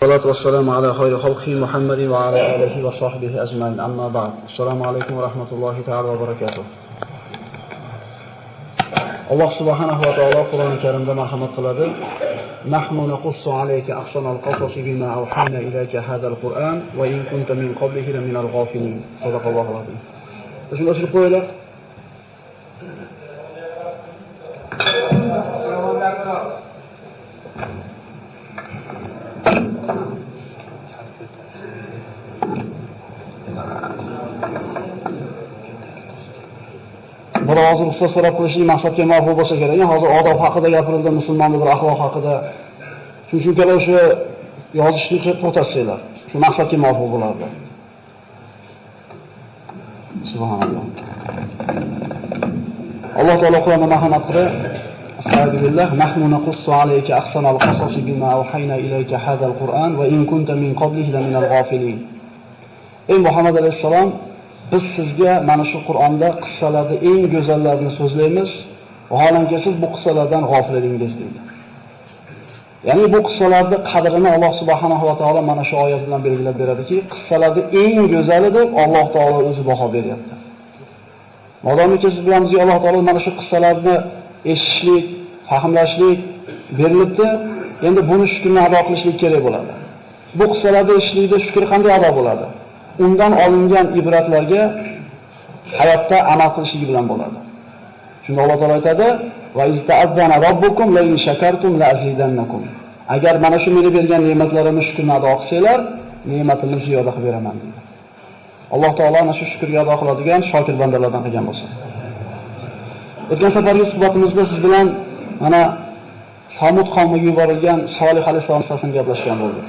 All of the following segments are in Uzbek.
الصلاة والسلام على خير خلقه محمد وعلى آله وصحبه أجمعين أما بعد السلام عليكم ورحمة الله تعالى وبركاته. الله سبحانه وتعالى قرآن الكريم مرحمة قلده نحن نقص عليك أحسن القصص بما أوحينا إليك هذا القرآن وإن كنت من قبله لمن الغافلين. صدق الله العظيم. شنو أشرح قوله biroz ruxsat so'rab qo'yishlik maqsadga muvofiq bo'lsa kerak. Hozir odob haqida gapirildi, musulmonlik bir axloq haqida. Chunki o'sha yozishni to'xtatsanglar, shu maqsadga muvofiq bo'lardi. Subhanalloh. Alloh taolo Qur'onda marhamat qilib, "Astagfirullah, nahnu naqussu alayka ahsanal qasasi bima awhayna ilayka hadzal Qur'an va in kunta min qablihi laminal ghafilin." Ey Muhammad alayhisalom, biz sizga mana shu Qur'onda qissalarning eng go'zallarini so'zlaymiz, vaholanki siz bu qissalardan g'ofil edingiz deydi. Ya'ni bu qissalarning qadrini Alloh subhanahu va taolo mana shu oyat bilan belgilab beradiki, qissalarning eng go'zali deb Alloh taolo o'zi baho beryapti. Modomiki siz bilan bizga Alloh taolo mana shu qissalarni eshitishlik, fahmlashlik berilibdi, endi buni shukrni ado qilishlik kerak bo'ladi. Bu qissalarda eshitishlikda shukr qanday ado bo'ladi? Undan olingan ibratlarga hayotda amal qilishligi bilan bo'ladi. Shunda Alloh taolo aytadi: "Va izta'azzana robbukum la in shakartum la azidannakum." Agar mana shu menga bergan ne'matlarimni shukrni ado qilsanglar, ne'matimni ziyoda qilib beraman dedi. Alloh taolo ana shu shukrga ado qiladigan shokir bandalardan qilgan bo'lsin. O'tgan safargi suhbatimizda siz bilan mana Samud qavmiga yuborilgan Solih alayhisalom haqida gaplashgan bo'ldik.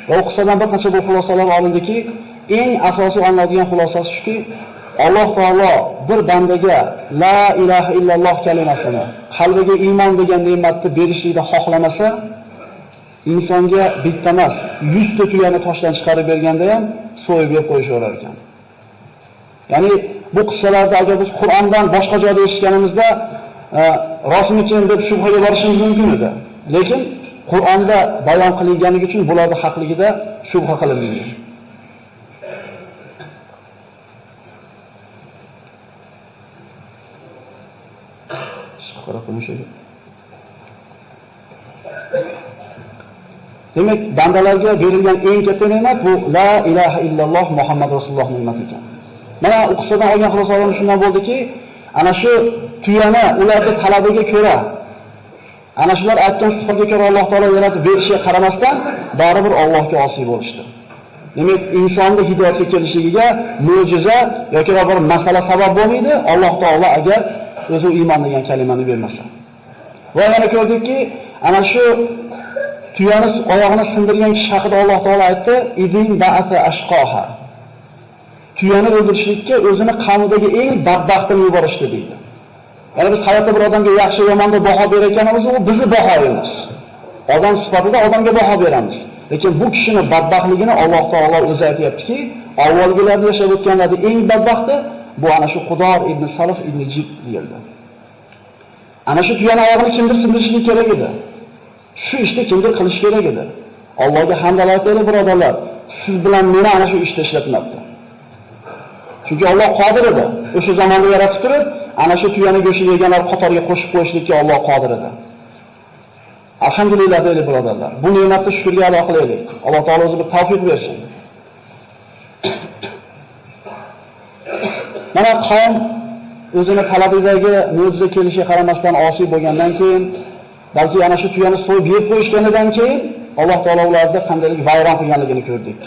Va u qissadan bir qancha xulosalar olindiki, eng asosiy olinadigan xulosasi shuki, Alloh taolo bir bandaga la ilaha illalloh kalimasini, qalbiga iymon degan ne'matni berishlikni xohlamasa, insonga bitta emas, 100 ta tuyani toshdan chiqarib berganda ham so'yib yeb qo'yishaverar ekan. Ya'ni bu qissalarda agar biz Qur'ondan boshqa joyda eshitganimizda rostmikin deb shubhaga borishimiz mumkin edi. Lekin Qur'onda bayon qilinganligi uchun bularning haqligida shubha qilinmaydi. Demak, bandalarga berilgan eng katta ne'mat bu la ilaha illalloh Muhammad rasululloh ne'mati ekan. Mana u qissadan olgan xulosalarimiz shundan bo'ldiki, ana shu tuyani ularning talabiga ko'ra, ana shular aytgan sifatga ko'ra Alloh taolo yaratib berishiga qaramasdan, baribir Allohga osiy bo'lishdi. Demak, insonning hidoyatga kelishligiga mo'jiza yoki bir masala sabab bo'lmaydi, Alloh taolo agar o'zi iymon degan kalimani bermasa. Va yana ko'rdikki, ana shu tuyani oyog'ini sindirgan kishi haqida Alloh taolo aytdi, "Idin ba'ata ashqoha." Tuyani o'ldirishlikka o'zini qavmidagi eng badbaxtini yuborishdi deydi. Ya'ni biz hayotda bir odamga yaxshi yomonga baho berayotganimiz u bizni bahoyimiz. Odam sifatida odamga baho beramiz. Lekin bu kishining badbaxtligini Alloh taolo o'zi aytayaptiki, avvalgilarda yashab o'tganlarning eng badbaxti bu ana shu Xudor ibn Salif ibn Jib deyildi. Ana shu tuyani oyog'ini kimdir sindirishlik kerak edi. Shu ishni kimdir qilish kerak edi. Allohga hamdlar aytaylik birodarlar. Siz bilan meni ana shu ishda ishlatmabdi. Chunki Alloh qodir edi. O'sha zamonda yaratib turib, ana shu tuyani go'shini yeganlar qatoriga qo'shib qo'yishlikka Alloh qodir edi. Alhamdulillah deylik birodarlar. Bu ne'matni shukrga ado qilaylik. Alloh taolo o'zi bir tavfiq bersin. Mana qavm o'zini talabidagi mo'jiza kelishiga qaramasdan osiy bo'lgandan keyin, balki ana shu tuyani so'yib yeb qo'yishganidan keyin Alloh taolo ularni qanday vayron qilganligini ko'rdik.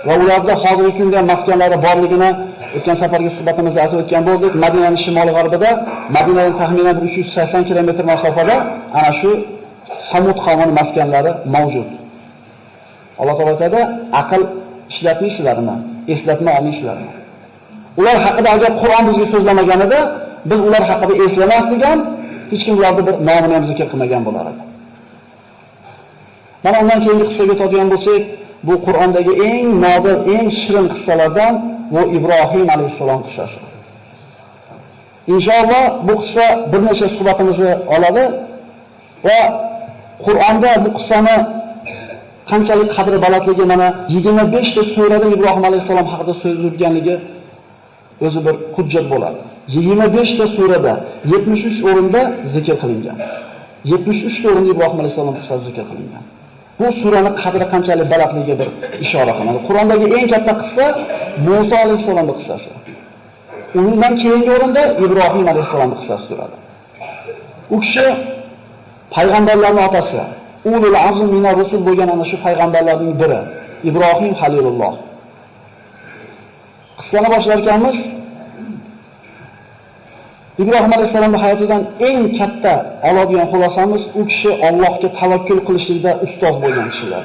Va ularda hozirgi kunda maskanlari borligini o'tgan safargi suhbatimizda aytib o'tgan bo'ldik. Madinaning shimoliy g'arbida, Madinadan taxminan 380 kilometr masofada ana shu Samud qavmining maskanlari mavjud. Alloh taolo aytadi, aql ishlatmaysizlarmi? Eslatma olmaysizlarmi? Ular haqida agar Qur'on bizga so'zlamaganida, biz ular haqida eslamasdik ham, hech kim ularni bir nomini ham zikr qilmagan bo'lar edi. Mana undan keyingi qissaga o'tadigan bo'lsak, bu Qur'ondagi eng nodir, eng shirin qissalardan bu Ibrohim alayhisalom qissasi. Inshaalloh bu qissa bir necha suhbatimizni oladi va Qur'onda bu qissani qanchalik qadri balandligi mana 25 ta surada Ibrohim alayhisalom haqida so'z yurganligi o'zi bir hujjat bo'ladi. 25 ta surada 73 o'rinda zikr qilingan. 73 ta o'rinda Ibrohim alayhisalom qissasi zikr qilingan. Bu suraning qadri qanchalik balandligiga bir ishora qiladi. Qur'ondagi eng katta qissa Musa alayhisalomning qissasi. Undan keyingi o'rinda Ibrohim alayhisalomning qissasi turadi. U kishi payg'ambarlarning otasi, ulul azm minar rusul bo'lgan ana shu payg'ambarlarning biri, Ibrohim Halilulloh. Qissani boshlar ekanmiz. Ibrohim alayhisolamning hayotidan eng katta oladigan xulosamiz u kishi Allohga tavakkul qilishlikda ustoz bo'lgan kishilar.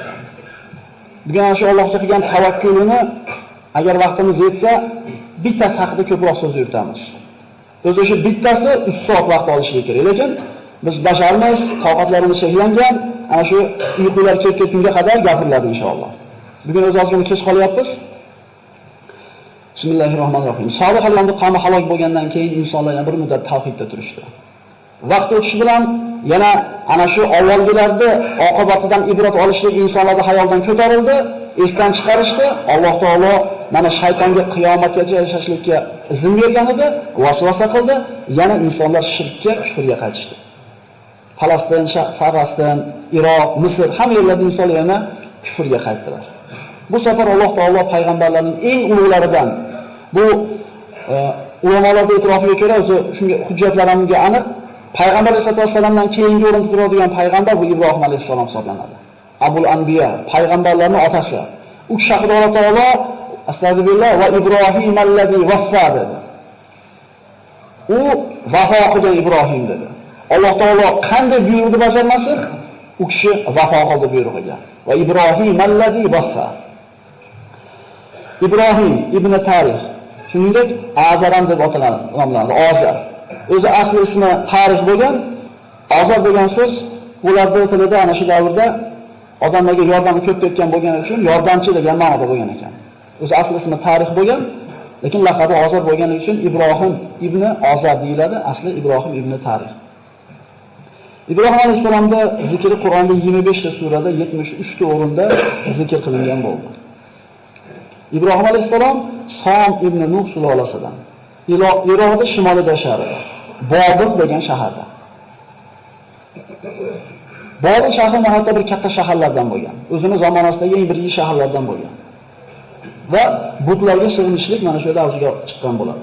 Bugun ana shu Allohga qilgan tavakkulini agar vaqtimiz yetsa bitta haqida ko'proq so'z yuritamiz. O'zi shu bittasi 3 soat vaqt olishi kerak, lekin biz basharmiz, toqatlarimiz cheklangan, ana shu uyqular kelib ketgunga qadar gapiriladi inshaalloh. Bugun o'z ozgina kech qolyapmiz. Bismillahirrohmanirrohim. Solihlarning qavmi halok bo'lgandan keyin insonlar yana bir muddat tavhidda turishdi. Vaqt o'tishi bilan yana ana shu avvalgilarda oqibatidan ibrat olishlik insonlarning hayoldan ko'tarildi, esdan chiqarishdi. Alloh taolo mana shaytonga qiyomatgacha yashashlikka izn bergan edi, vasvasa qildi, yana insonlar shirkka, kufrga qaytishdi. Falastin, Falastin, Iroq, Misr hamma yerlarda insonlar yana kufrga qaytdilar. Bu safar Alloh taolo payg'ambarlarning eng ulug'laridan bu ulamolarning e'tirofiga ko'ra o'zi shunga hujjatlarimga aniq payg'ambar sollallohu alayhi vasallamdan keyingi o'rinda turadigan payg'ambar bu Ibrohim alayhisalom hisoblanadi. Abul Anbiya, payg'ambarlarning otasi. U kishi haqida Alloh taolo astagfirullah va Ibrohim allazi vaffa dedi. U vafo qilgan Ibrohim dedi. Alloh taolo qanday buyruqni bajarmasin, u kishi vafo qildi buyrug'iga. Va Ibrohim allazi vaffa. Ibrohim ibn Tarix, shuningdek Azaram deb nomlanadi. Ozar. O'zi asli ismi Tarix bo'lgan. Ozar degan so'z ularning tilida ana shu davrda odamlarga yordam ko'p ketgan bo'lgani uchun yordamchi degan ma'noda bo'lgan ekan. O'zi asli ismi Tarix bo'lgan, lekin laqabi Ozar bo'lgani uchun Ibrohim ibn Ozar deyiladi. Asli Ibrohim ibn Tarix. Ibrohim alayhisolamning zikri Qur'onda 25 ta surada 73 ta o'rinda zikr qilingan bo'ldi. Ibrohim alayhisalom Som ibn Nuh sulolasidan. Iroqning shimolida yashardi. Bobil degan shaharda. Bobil shahri nihoyatda bir katta shaharlardan bo'lgan. O'zining zamonasidagi eng birinchi shaharlardan bo'lgan. Va butlarga sig'inishlik mana shu yerda avjiga chiqqan bo'ladi.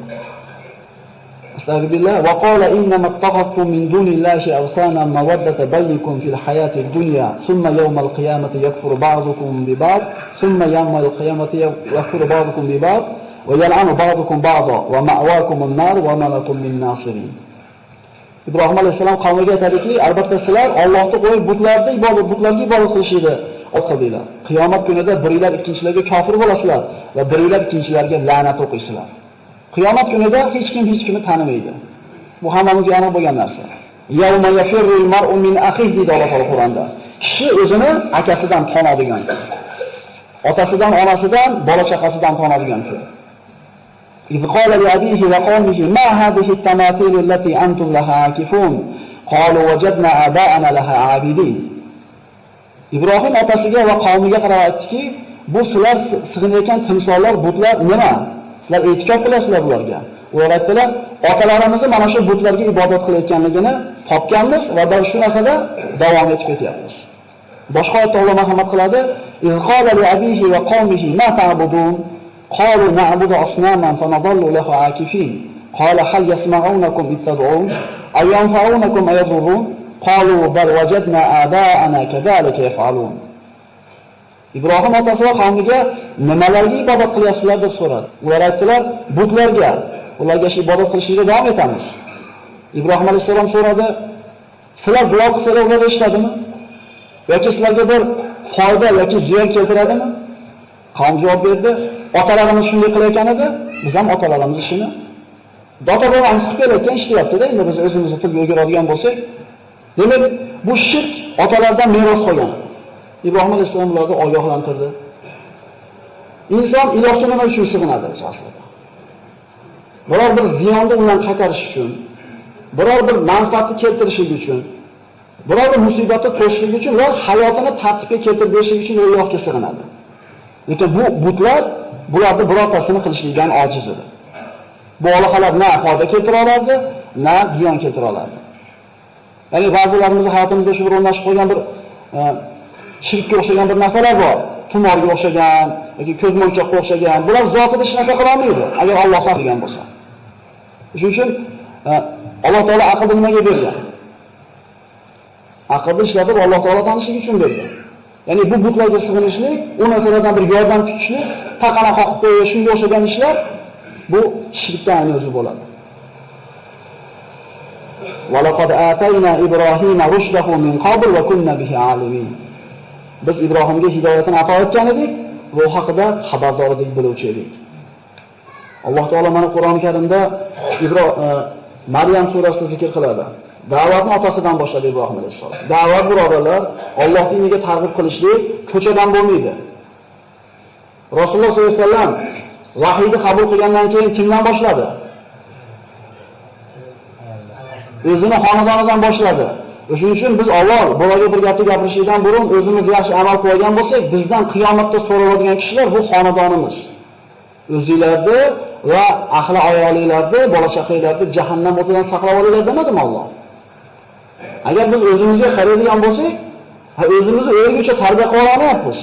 Astagfirullah va qala innama ittaqattum min dunillahi awsana mawaddata baynikum fil hayati dunya thumma yawmal qiyamati yakfuru ba'dukum bi ba'd thumma yawmal qiyamati yakfuru ba'dukum bi ba'd va yal'anu ba'dukum ba'da va ma'wakum an-nar va ma lakum min nasirin. Ibrohim alayhisalom qavmiga aytadiki, albatta sizlar Allohni qo'yib butlarga ibodat qilishingni o'qidinglar. Qiyomat kunida biringlar ikkinchilarga kofir bo'lasizlar va biringlar ikkinchilarga la'nat o'qiysizlar. Qiyomat kunida hech kimni tanimaydi. Bu hammamizga aniq bo'lgan narsa. Yawma yafirrul mar'u min akhihi deydi Alloh Qur'onda. Kishi o'zini akasidan tonadigan. Otasidan, onasidan, bola chaqasidan tonadigan kun. إذ قال لأبيه وقومه ما هذه التماثيل التي أنتم لها عاكفون قالوا وجدنا آباءنا لها عابدين. İbrahim otasiga va qavmiga qarab aytdiki, bu sizlar sig'inayotgan timsollar, butlar nima? Sizlar e'tikof qilasizlar bularga. Ular aytdilar, otalarimizni mana shu butlarga ibodat qilayotganligini topganmiz va shu narsada davom etib ketyapmiz. Boshqa oyatda Alloh marhamat qiladi. إذ قال لأبيه وقومه ما تعبدون قالوا نعبد أصناما فنظل لها عاكفين قال هل يسمعونكم إذ تدعون أو ينفعونكم أو يضرون قالوا بل وجدنا آباءنا كذلك يفعلون. İbrahim otasi va qavmiga nimalarga ibodat qilyapsizlar deb so'radi. Ular aytdilar, butlarga. Ularga shu ibodat qilishga davom etamiz. Ibrohim alayhisalom so'radi, sizlar duo qilsalar ular eshitadimi? Yoki sizlarga bir foyda yoki ziyon keltiradimi? Qavm javob berdi, otalarimiz shunday qilayotgan edi, biz ham otalarimiz shuni ota-bobomiz qilib kelayotgan ishlayapti-da, endi biz o'zimizni tilga o'rganadigan bo'lsak, demak bu shirk otalardan meros qolgan. Ibrohim alayhisalom ularni ogohlantirdi. Inson ilohga nima uchun sig'inadi aslida? Biror bir ziyonni undan qaytarish uchun, biror bir manfaatni keltirish uchun. Biroq musibatni to'sishlik uchun va hayotini tartibga keltirib berishlik uchun Allohga sig'inadi. Lekin bu butlar bularni birortasini qilishlikdan ojiz edi. Bu aloqalar na foyda keltira oladi, na ziyon keltira oladi. Ya'ni ba'zilarimiz hayotimizda shu o'rnashib qo'ygan bir shirkka o'xshagan bir narsalar bor. Tumorga o'xshagan yoki ko'zmonchoqqa o'xshagan. Bular zotida hech narsa qila olmaydi, agar Alloh xohlagan bo'lsa. Shuning uchun Alloh taolo aqlni nimaga bergan? Aqlni ishlatib Alloh taolo tanishlik uchun bergan. Ya'ni bu butlarga sig'inishlik, u narsalardan bir yordam kutishlik, taqana qoqib qo'yish, shunga o'xshagan ishlar bu shirkdan o'zi bo'ladi. Va laqad atayna Ibrohima rushdahu min qabl va kunna bihi alimin. Biz Ibrohimga hidoyatini ato etgan edik, bu haqida xabardor edik, biluvchi edik. Alloh taolo mana Qur'oni Karimda Maryam surasida zikr qiladi. Da'vatni otasidan boshladi Ibrohim alayhisalom. Da'vat birodarlar, Alloh diniga targ'ib qilishlik ko'chadan bo'lmaydi. Rasululloh sollallohu alayhi vasallam vahiyni qabul qilgandan keyin kimdan boshladi? O'zini xonadonidan boshladi. Shuning uchun biz avval bolaga bir gapni gapirishdan burun o'zimiz yaxshi amal qilgan bo'lsak, bizdan qiyomatda so'raladigan kishilar bu xonadonimiz. O'zingizlarni va ahli ayolinglarni, bola chaqanglarni jahannam o'tidan saqlab olinglar demadimi Alloh? Agar biz o'zimizga qaraydigan bo'lsak, o'zimizni o'rnicha tarbiya qila olmayapmiz.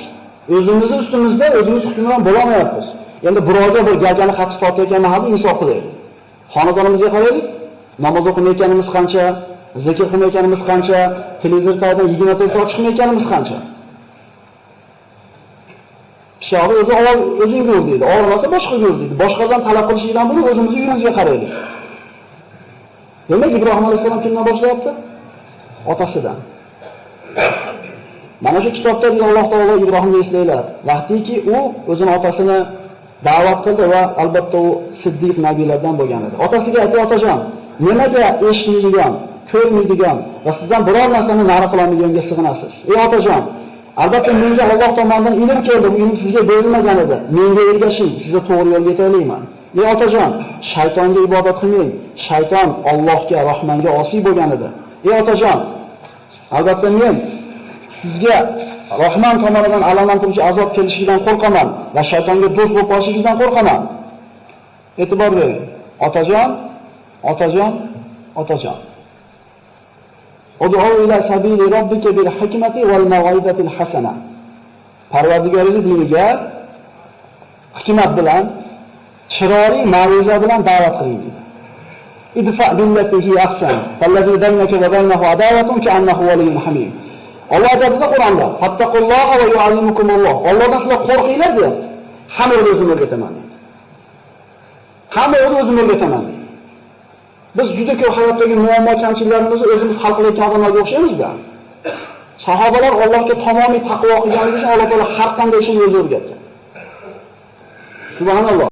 O'zimizni ustimizda o'zimiz hukmron bo'la olmayapmiz. Endi birovga bir gagani qattiq tortayotgan mahalda insof qilaylik. Xonadonimizga qaraylik. Namoz o'qimayotganimiz qancha, zikr qilmayotganimiz qancha, televizor paydan 20 ta soat chiqmayotganimiz qancha. Sho'ri o'zi avval o'zing ko'r deydi, og'rimasa boshqa ko'r deydi. Boshqadan talab qilishdan buni o'zimizning uyimizga qaraylik. Demak, Ibrohim alayhisalom kimdan boshlayapti? Otasidan. Mana shu kitobda Alloh taolo Ibrohimni eslaylar. Vaqtiki u o'zining otasini da'vat qildi va albatta u siddiq nabiylardan bo'lgan edi. Otasiga aytdi: "Otajon, nimaga eshitmaydigan, ko'rmaydigan va sizdan biror narsani nari qilolmayganga sig'inasiz? Ey otajon, albatta menga Alloh tomonidan ilm keldi, bu ilm sizga berilmagan edi. Menga ergashing, sizni to'g'ri yo'lga yetaklayman. Ey otajon, shaytonga ibodat qilmang. Shayton Allohga, Rahmonga osiy bo'lgan edi. Ey otajon, albatta men sizga Rahmon tomonidan alamlantiruvchi azob kelishidan qo'rqaman va shaytonga do'st bo'lib qolishingizdan qo'rqaman." E'tibor bering. Otajon, otajon, otajon. Ud'u ila sabili robbika bil hikmati wal maw'izatil hasana. Parvardigoringiz diniga hikmat bilan, chiroyli ma'ruza bilan da'vat qiling. Idfa billati hi ahsan, fallazi baynaka va baynahu adawatun ka'annahu waliyyun hamim. Alloh aytadi Qur'onda: "Fattaqulloha va yu'allimukumulloh." Allohdan sizlar qo'rqinglar deb, hamma o'zini o'rgataman. Hamma o'zini o'rgataman. Biz juda ko'p hayotdagi muammo kamchiliklarimizni o'zimiz hal qilayotgan odamlarga o'xshaymiz-da. Sahobalar Allohga tamomiy taqvo qilganligi uchun Alloh taolo har qanday ishni o'zi o'rgatdi. Subhanalloh.